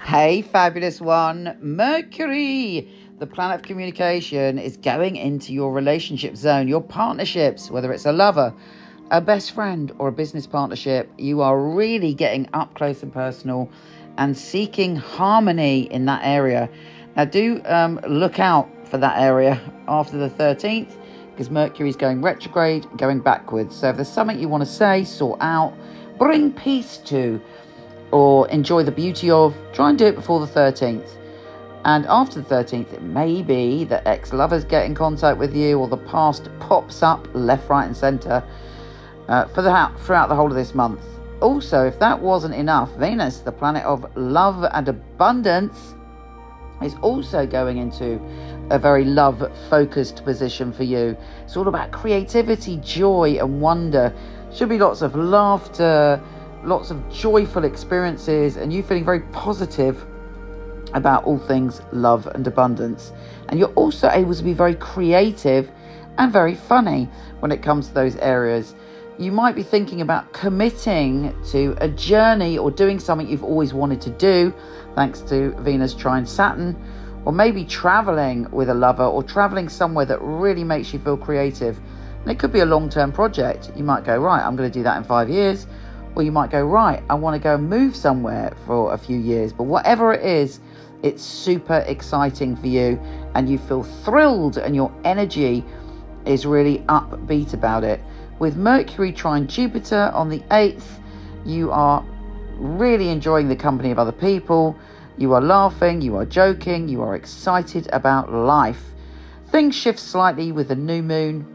Hey, fabulous one. Mercury, the planet of communication, is going into your relationship zone, your partnerships, whether it's a lover, a best friend, or a business partnership. You are really getting up close and personal and seeking harmony in that area. Now, do look out for that area after the 13th because Mercury is going retrograde, going backwards. So if there's something you want to say, sort out, bring peace to, or enjoy the beauty of, try and do it before the 13th. And after the 13th, it may be that ex-lovers get in contact with you, or the past pops up left, right and centre throughout the whole of this month. Also, if that wasn't enough, Venus, the planet of love and abundance, is also going into a very love-focused position for you. It's all about creativity, joy and wonder. Should be lots of laughter, lots of joyful experiences, and you feeling very positive about all things love and abundance. And you're also able to be very creative and very funny when it comes to those areas. You might be thinking about committing to a journey or doing something you've always wanted to do, thanks to Venus trine Saturn, or maybe traveling with a lover, or traveling somewhere that really makes you feel creative. And it could be a long-term project. You might go, right, I'm going to do that in 5 years. Or you might go, right, I want to go and move somewhere for a few years. But whatever it is, it's super exciting for you and you feel thrilled and your energy is really upbeat about it. With Mercury trine Jupiter on the 8th, you are really enjoying the company of other people. You are laughing, you are joking, you are excited about life. Things shift slightly with the new moon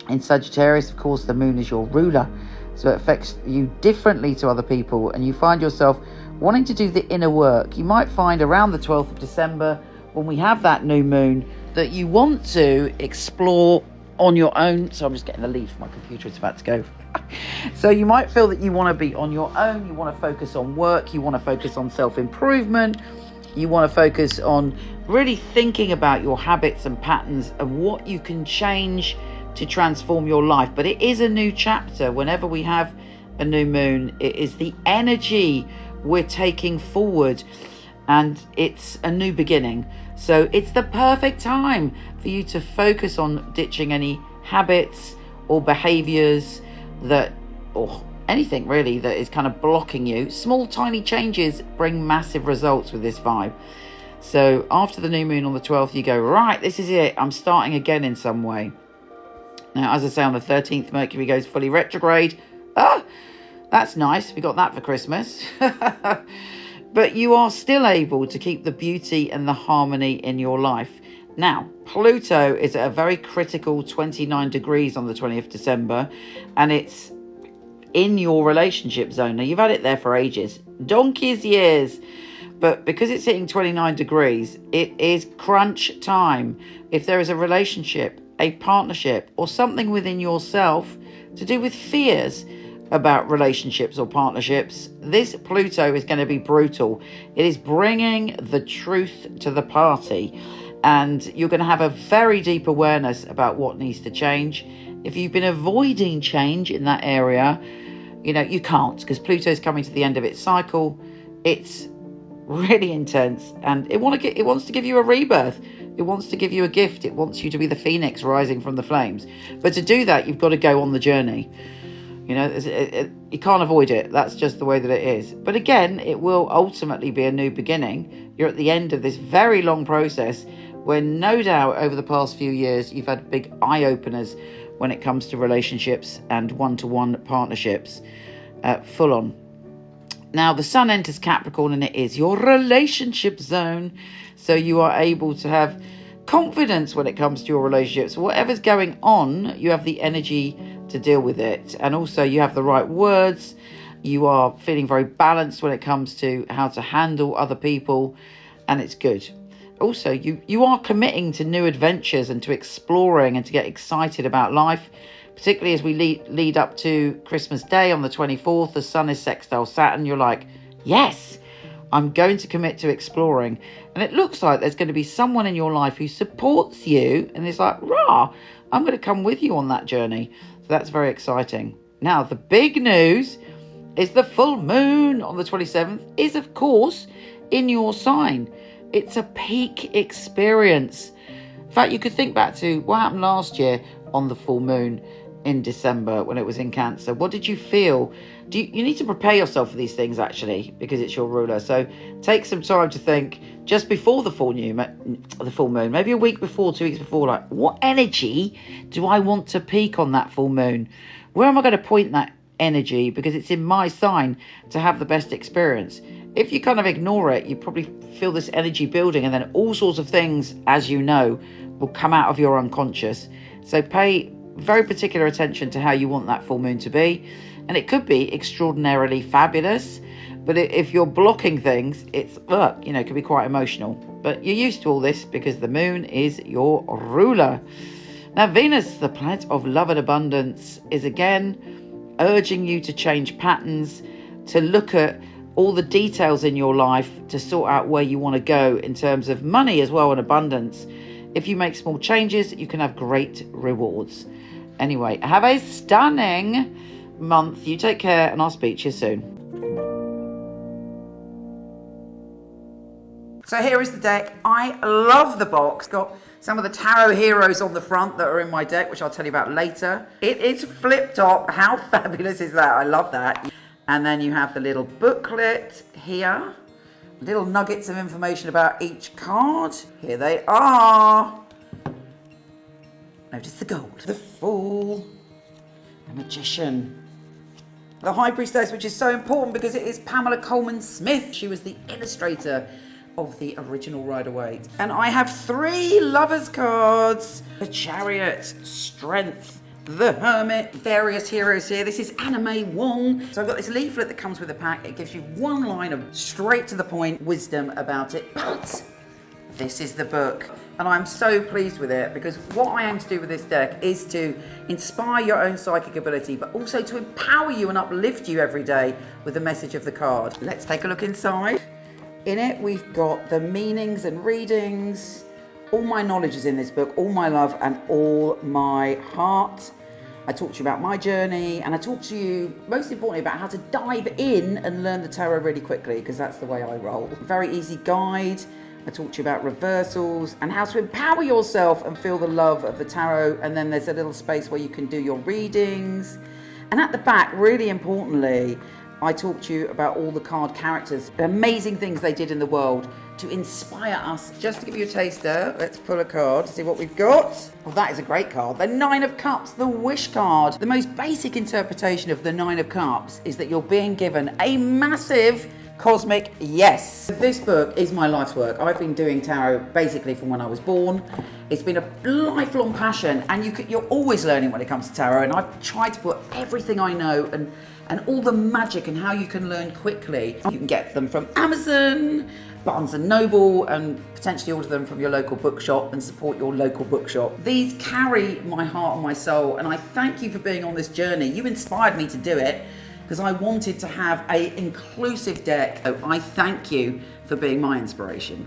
in Sagittarius. Of course, the moon is your ruler, so it affects you differently to other people, and you find yourself wanting to do the inner work. You might find around the 12th of December, when we have that new moon, that you want to explore on your own. So I'm just getting the leaf, my computer is about to go. So you might feel that you want to be on your own, you want to focus on work, you want to focus on self-improvement, you want to focus on really thinking about your habits and patterns and what you can change to transform your life. But it is a new chapter. Whenever we have a new moon, it is the energy we're taking forward, and it's a new beginning. So it's the perfect time for you to focus on ditching any habits or behaviors or anything really that is kind of blocking you. Small tiny changes bring massive results with this vibe. So after the new moon on the 12th, you go, right, this is it, I'm starting again in some way. Now, as I say, on the 13th, Mercury goes fully retrograde. That's nice. We got that for Christmas. But you are still able to keep the beauty and the harmony in your life. Now, Pluto is at a very critical 29 degrees on the 20th of December, and it's in your relationship zone. Now, you've had it there for ages, donkey's years. But because it's hitting 29 degrees, it is crunch time. If there is a relationship, a partnership, or something within yourself to do with fears about relationships or partnerships, this Pluto is going to be brutal. It is bringing the truth to the party, and you're going to have a very deep awareness about what needs to change. If you've been avoiding change in that area, you can't, because Pluto is coming to the end of its cycle. It's really intense, and it wants to give you a rebirth. It wants to give you a gift. It wants you to be the phoenix rising from the flames. But to do that, you've got to go on the journey. You can't avoid it. That's just the way that it is. But again, it will ultimately be a new beginning. You're at the end of this very long process where no doubt over the past few years, you've had big eye-openers when it comes to relationships and one-to-one partnerships, full on. Now, the sun enters Capricorn, and it is your relationship zone. So you are able to have confidence when it comes to your relationships. Whatever's going on, you have the energy to deal with it. And also you have the right words. You are feeling very balanced when it comes to how to handle other people. And it's good. Also, you are committing to new adventures and to exploring and to get excited about life. Particularly as we lead up to Christmas Day on the 24th, the sun is sextile Saturn. You're like, yes, I'm going to commit to exploring. And it looks like there's going to be someone in your life who supports you and is like, rah, I'm going to come with you on that journey. So that's very exciting. Now, the big news is the full moon on the 27th is, of course, in your sign. It's a peak experience. In fact, you could think back to what happened last year on the full moon in December when it was in Cancer. What did you feel? You need to prepare yourself for these things, actually, because it's your ruler. So take some time to think just before the full moon, maybe a week before, 2 weeks before, like, what energy do I want to peak on that full moon? Where am I going to point that energy? Because it's in my sign to have the best experience. If you kind of ignore it, you probably feel this energy building, and then all sorts of things, as you know, will come out of your unconscious. So pay very particular attention to how you want that full moon to be. And it could be extraordinarily fabulous, but if you're blocking things, it's, it can be quite emotional. But you're used to all this because the moon is your ruler. Now, Venus, the planet of love and abundance, is again urging you to change patterns, to look at all the details in your life, to sort out where you want to go in terms of money as well and abundance. If you make small changes, you can have great rewards. Anyway, have a stunning month. You take care, and I'll speak to you soon. So here is the deck. I love the box. Got some of the tarot heroes on the front that are in my deck, which I'll tell you about later. It is flip top. How fabulous is that? I love that. And then you have the little booklet here. Little nuggets of information about each card. Here they are. Notice the gold. The Fool. The Magician. The High Priestess, which is so important because it is Pamela Coleman Smith. She was the illustrator of the original Rider-Waite. And I have 3 Lovers cards. The Chariot, Strength, the Hermit, various heroes here. This is Anna May Wong. So I've got this leaflet that comes with the pack. It gives you one line of straight to the point wisdom about it. But this is the book. And I'm so pleased with it because what I aim to do with this deck is to inspire your own psychic ability, but also to empower you and uplift you every day with the message of the card. Let's take a look inside. In it, we've got the meanings and readings. All my knowledge is in this book, all my love and all my heart. I talk to you about my journey, and I talk to you, most importantly, about how to dive in and learn the tarot really quickly, because that's the way I roll. Very easy guide. I talk to you about reversals and how to empower yourself and feel the love of the tarot. And then there's a little space where you can do your readings. And at the back, really importantly, I talk to you about all the card characters, the amazing things they did in the world to inspire us. Just to give you a taster, let's pull a card to see what we've got. Well, that is a great card. The 9 of Cups, the Wish card. The most basic interpretation of the 9 of Cups is that you're being given a massive cosmic yes. This book is my life's work. I've been doing tarot basically from when I was born. It's been a lifelong passion, and you're always learning when it comes to tarot, and I've tried to put everything I know and all the magic and how you can learn quickly. You can get them from Amazon, Barnes & Noble, and potentially order them from your local bookshop and support your local bookshop. These carry my heart and my soul, and I thank you for being on this journey. You inspired me to do it because I wanted to have an inclusive deck. So I thank you for being my inspiration.